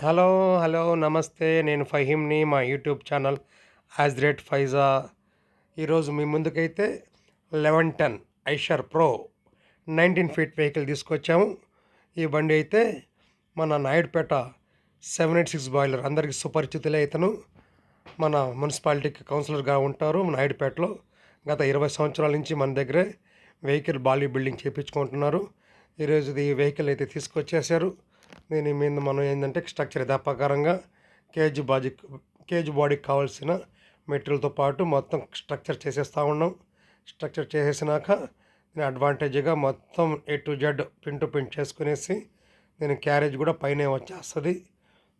Hello, hello. నమస్తే. నేను ఫహీమ్‌ని. మా యూట్యూబ్ ఛానల్ @ఫైజా. ఈరోజు మీ ముందుకైతే 1110 ఐషర్ ప్రో 19 ఫీట్ వెహికల్ తీసుకొచ్చాము. ఈ బండి అయితే మన నాయుడుపేట 786 బాయిలర్ అందరికీ సుపరిచితులే ఇతను. మన మున్సిపాలిటీకి కౌన్సిలర్గా ఉంటారు నాయుడుపేటలో. గత 20 సంవత్సరాల నుంచి మన దగ్గరే వెహికల్ బాడీ బిల్డింగ్ చేయించుకుంటున్నారు. ఈరోజు ఈ వెహికల్ అయితే తీసుకొచ్చేసారు. దీని మీద మనం ఏంటంటే స్ట్రక్చర్ యథాప్రకారంగా కేజ్ బాడీకి కావాల్సిన మెటీరియల్తో పాటు మొత్తం స్ట్రక్చర్ చేసేస్తూ ఉన్నాం. స్ట్రక్చర్ చేసేసినాక దీని అడ్వాంటేజ్గా మొత్తం A to Z pin to pin చేసుకునేసి దీని క్యారేజ్ కూడా పైనే వచ్చేస్తుంది.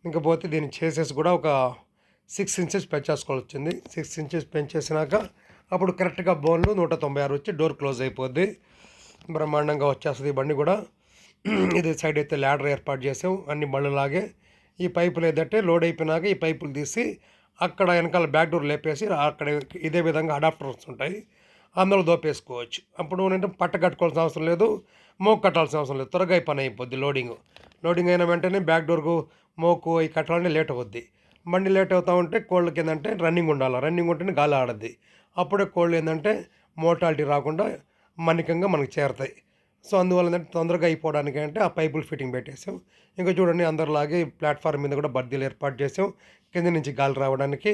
ఇంకపోతే దీన్ని చేసేసి కూడా ఒక 6 ఇంచెస్ పెంచేసుకోవాల్సి వచ్చింది. 6 ఇంచెస్ పెంచేసినాక అప్పుడు కరెక్ట్గా బోన్లు 196 వచ్చి డోర్ క్లోజ్ అయిపోద్ది. బ్రహ్మాండంగా వచ్చేస్తుంది ఈ బండి కూడా. ఇది సైడ్ అయితే ల్యాడర్ ఏర్పాటు చేసాం అన్ని బళ్ళలాగే. ఈ పైపులు ఏదంటే లోడ్ అయిపోయినాక ఈ పైపులు తీసి అక్కడ వెనకాల బ్యాక్ డోర్ లేపేసి అక్కడ ఇదే విధంగా అడాప్టర్స్ ఉంటాయి, అందులో దోపేసుకోవచ్చు. అప్పుడు ఏంటంటే పట్ట కట్టుకోవాల్సిన అవసరం లేదు, మోకు కట్టాల్సిన అవసరం లేదు. త్వరగా పని అయిపోద్ది. లోడింగ్ అయిన వెంటనే బ్యాక్ డోర్కు మోకు అవి కట్టాలంటే లేట్ అవుద్ది. బండి లేట్ అవుతూ ఉంటే కోళ్ళకి ఏంటంటే రన్నింగ్ ఉండాలి. రన్నింగ్ ఉంటేనే గాలి ఆడద్ది. అప్పుడే కోళ్ళు ఏంటంటే మోటాలిటీ రాకుండా మన్నికంగా మనకు చేరతాయి. సో అందువల్ల ఏంటంటే తొందరగా అయిపోవడానికి అంటే ఆ పైపులు ఫిట్టింగ్ పెట్టేసాం. ఇంకా చూడండి అందరిలాగే ప్లాట్ఫామ్ మీద కూడా బద్దీలు ఏర్పాటు చేసాం కింద నుంచి గాలి రావడానికి.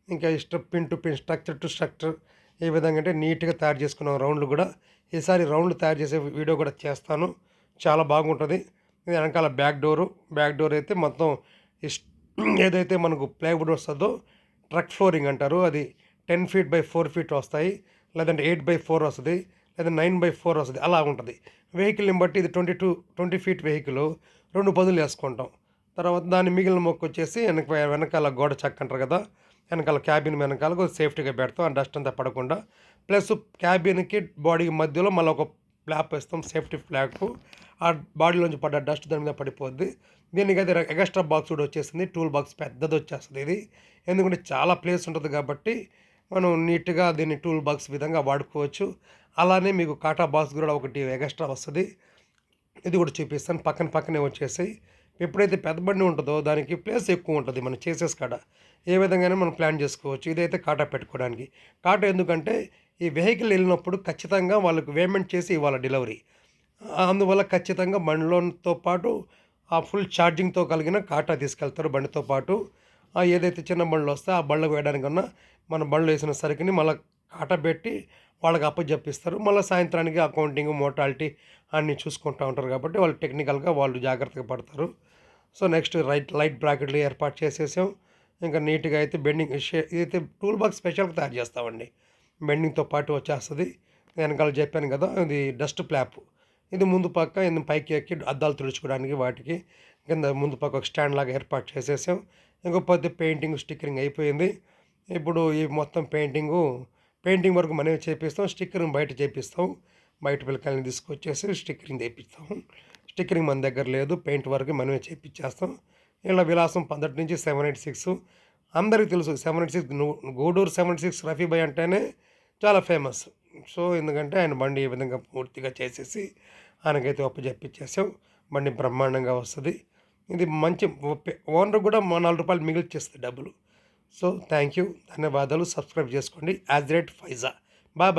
ఇంకా pin to pin structure to structure ఏ విధంగా అంటే నీట్గా తయారు చేసుకున్నాం రౌండ్లు కూడా. ఈసారి రౌండ్లు తయారు చేసే వీడియో కూడా చేస్తాను, చాలా బాగుంటుంది. ఇది వెనకాల బ్యాక్ డోర్ అయితే మొత్తం ఏదైతే మనకు ప్లైవుడ్ వస్తుందో ట్రక్ ఫ్లోరింగ్ అంటారు, అది 10 ఫీట్ బై 4 ఫీట్ వస్తాయి, లేదంటే 8/4 వస్తుంది, లేదా 9/4 వస్తుంది, అలా ఉంటుంది. వెహికల్ని బట్టి ఇది 20 ఫీట్ వెహికల్ 2 పదులు వేసుకుంటాం. తర్వాత దాని మిగిలిన మొక్క వచ్చేసి వెనకాల గోడ చెక్క అంటారు కదా, వెనకాల క్యాబిన్ వెనకాల కొద్దిగా సేఫ్టీగా పెడతాం ఆ డస్ట్ అంతా పడకుండా. ప్లస్ క్యాబిన్కి బాడీకి మధ్యలో మళ్ళీ ఒక ఫ్లాప్ వేస్తాం, సేఫ్టీ ఫ్లాప్. ఆ బాడీలోంచి పడ్డ డస్ట్ దాని మీద పడిపోద్ది. దీనికి అయితే ఎక్స్ట్రా బాక్స్ కూడా వచ్చేస్తుంది, టూల్ బాక్స్ పెద్దది వచ్చేస్తుంది ఇది. ఎందుకంటే చాలా ప్లేస్ ఉంటుంది కాబట్టి మనం నీట్గా దీన్ని టూల్ బాక్స్ విధంగా వాడుకోవచ్చు. అలానే మీకు కాటా బాక్స్ కూడా ఒకటి ఎక్స్ట్రా వస్తుంది, ఇది కూడా చూపిస్తాను. పక్కనే వచ్చేసాయి. ఎప్పుడైతే పెద్ద బండి ఉంటుందో దానికి ప్లేస్ ఎక్కువ ఉంటుంది మనం చేసేసి కాడ. ఏ విధంగానే మనం ప్లాన్ చేసుకోవచ్చు. ఇదైతే కాటా పెట్టుకోవడానికి. కాటా ఎందుకంటే ఈ వెహికల్ వెళ్ళినప్పుడు ఖచ్చితంగా వాళ్ళకు పేమెంట్ చేసి ఇవ్వాలి డెలివరీ. అందువల్ల ఖచ్చితంగా బండిలోతో పాటు ఆ ఫుల్ ఛార్జింగ్తో కలిగిన కాటా తీసుకెళ్తారు బండితో పాటు. ఏదైతే చిన్న బండ్లు వస్తే ఆ బళ్ళకు వేయడానికన్నా మన బండ్లు వేసిన సరికిని మళ్ళీ కాటా పెట్టి వాళ్ళకి అప్పచెప్పిస్తారు. మళ్ళీ సాయంత్రానికి అకౌంటింగ్ మోటాలిటీ అన్నీ చూసుకుంటూ ఉంటారు కాబట్టి వాళ్ళు టెక్నికల్గా వాళ్ళు జాగ్రత్తగా పడతారు. సో నెక్స్ట్ లైట్ బ్రాకెట్లు ఏర్పాటు చేసేసాం. ఇంకా నీట్గా అయితే బెండింగ్ ఇదైతే టూల్ బాక్స్ స్పెషల్గా తయారు చేస్తామండి. బెండింగ్తో పాటు వచ్చేస్తుంది. వెనకాల చెప్పాను కదా, ఇది డస్ట్ ఫ్లాప్. ఇది ముందు పక్క పైకి ఎక్కి అద్దాలు తుడుచుకోవడానికి వాటికి కింద ముందు పక్క ఒక స్టాండ్ లాగా ఏర్పాటు చేసేసాం. ఇంకొకటి పెయింటింగ్ స్టిక్కరింగ్ అయిపోయింది. ఇప్పుడు ఈ మొత్తం పెయింటింగ్ వరకు మనమే చేపిస్తాం, స్టిక్కరింగ్ బయట చేపిస్తాం. బయట పిల్లకాయలని తీసుకొచ్చేసి స్టిక్కరింగ్ చేపిస్తాం. స్టిక్కరింగ్ మన దగ్గర లేదు, పెయింట్ వరకు మనమే చేపించేస్తాం. ఇలా విలాసం 18 నుంచి 786 అందరికీ తెలుసు. 786 గూడూరు 786 రఫీ భాయ్ అంటేనే చాలా ఫేమస్. సో ఎందుకంటే ఆయన బండి ఈ విధంగా పూర్తిగా చేసేసి ఆయనకైతే చెప్పించేసాం. బండి బ్రహ్మాండంగా వస్తుంది. ఇది మంచి ఓనర్ కూడా ₹4 మిగిల్చేస్తుంది డబ్బులు. సో థ్యాంక్ యూ, ధన్యవాదాలు. సబ్స్క్రైబ్ చేసుకోండి. @ఫైజా. బాయ్.